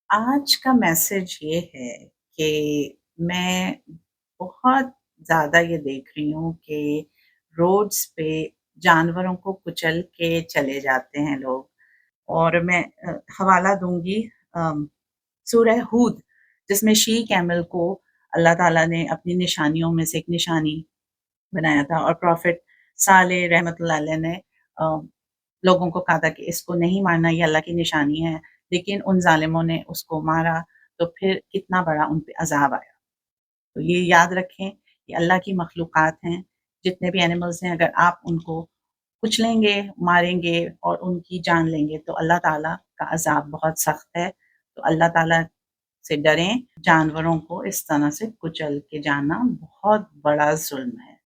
आज का मैसेज ये है कि मैं बहुत ज़्यादा ये देख रही हूँ कि रोड्स पे जानवरों को कुचल के चले जाते हैं लोग। और मैं हवाला दूँगी सूरह हूद, जिसमें शी कैमल को अल्लाह ताला ने अपनी निशानियों में से एक निशानी बनाया था और प्रॉफ़ेट सालेह रहमतुल्लाह अलैह ने अ, लोगों को कहा था कि इसको नहीं मारना, ये अल्लाह की निशानी है। लेकिन उन ज़ालिमों ने उसको मारा, तो फिर कितना बड़ा उन पे अज़ाब आया। तो ये याद रखें, ये अल्लाह की मखलूक़ात हैं, जितने भी एनिमल्स हैं, अगर आप उनको कुचलेंगे, मारेंगे और उनकी जान लेंगे, तो अल्लाह ताला का अज़ाब बहुत सख्त है। तो अल्लाह ताला से डरें, जानवरों को इस तरह से कुचल के जाना बहुत बड़ा ज़ुल्म है।